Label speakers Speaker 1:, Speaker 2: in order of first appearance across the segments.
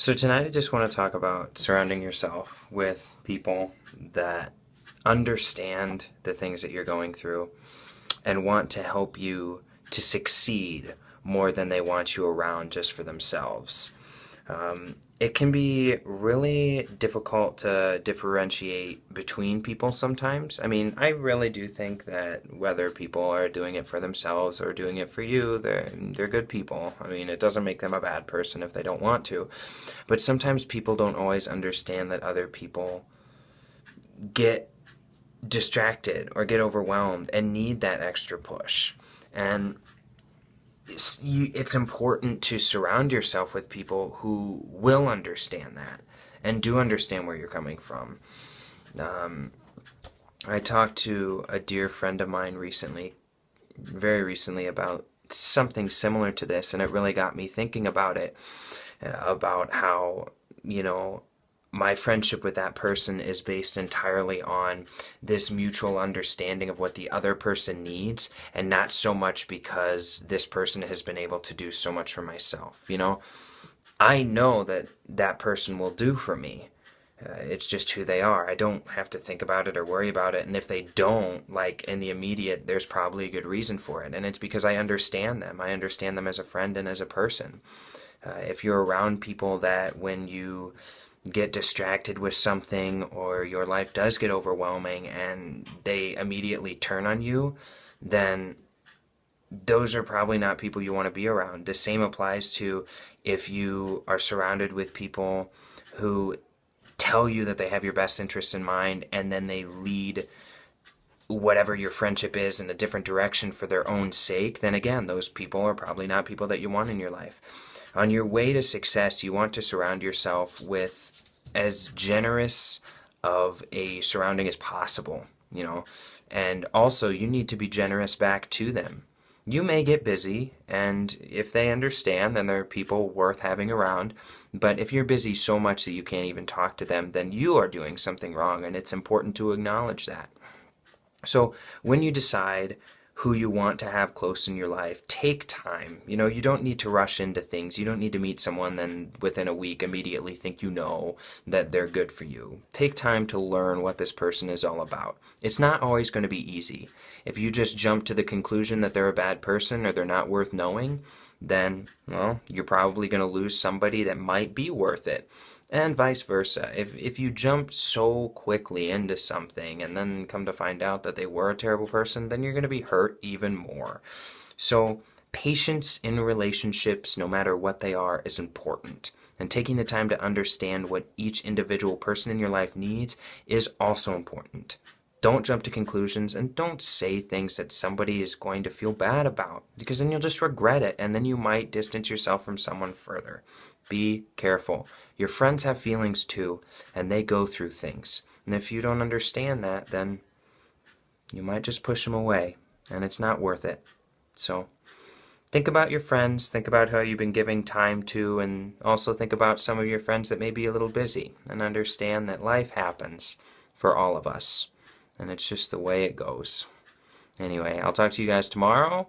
Speaker 1: So tonight I just want to talk about surrounding yourself with people that understand the things that you're going through and want to help you to succeed more than they want you around just for themselves. It can be really difficult to differentiate between people sometimes. I mean, I really do think that whether people are doing it for themselves or doing it for you, they're good people. I mean, it doesn't make them a bad person if they don't want to. But sometimes people don't always understand that other people get distracted or get overwhelmed and need that extra push. And it's important to surround yourself with people who will understand that and do understand where you're coming from. Um, I talked to a dear friend of mine recently, very recently, about something similar to this, and it really got me thinking about it, about how, you know, my friendship with that person is based entirely on this mutual understanding of what the other person needs, and not so much because this person has been able to do so much for myself. I know that that person will do for me. It's just who they are. I don't have to think about it or worry about it. And if they don't, like in the immediate, there's probably a good reason for it. And it's because I understand them. I understand them as a friend and as a person. If you're around people that when you get distracted with something or your life does get overwhelming and they immediately turn on you, then those are probably not people you want to be around. The same applies to if you are surrounded with people who tell you that they have your best interests in mind and then they lead whatever your friendship is in a different direction for their own sake, then again, those people are probably not people that you want in your life. On your way to success, you want to surround yourself with as generous of a surrounding as possible. And also you need to be generous back to them. You may get busy, and if they understand, then they're people worth having around. But if you're busy so much that you can't even talk to them, then you are doing something wrong, and it's important to acknowledge that. So when you decide who you want to have close in your life, take time. You don't need to rush into things. You don't need to meet someone then within a week immediately think you know that they're good for you. Take time to learn what this person is all about. It's not always going to be easy. If you just jump to the conclusion that they're a bad person or they're not worth knowing, then, well, you're probably going to lose somebody that might be worth it. And vice versa. If you jump so quickly into something and then come to find out that they were a terrible person, then you're going to be hurt even more. So patience in relationships, no matter what they are, is important. And taking the time to understand what each individual person in your life needs is also important. Don't jump to conclusions and don't say things that somebody is going to feel bad about, because then you'll just regret it and then you might distance yourself from someone further. Be careful. Your friends have feelings too, and they go through things. And if you don't understand that, then you might just push them away, and it's not worth it. So think about your friends, think about how you've been giving time to, and also think about some of your friends that may be a little busy, and understand that life happens for all of us. And it's just the way it goes. Anyway, I'll talk to you guys tomorrow.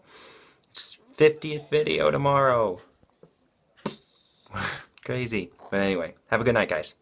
Speaker 1: It's 50th video tomorrow. Crazy. But anyway, have a good night, guys.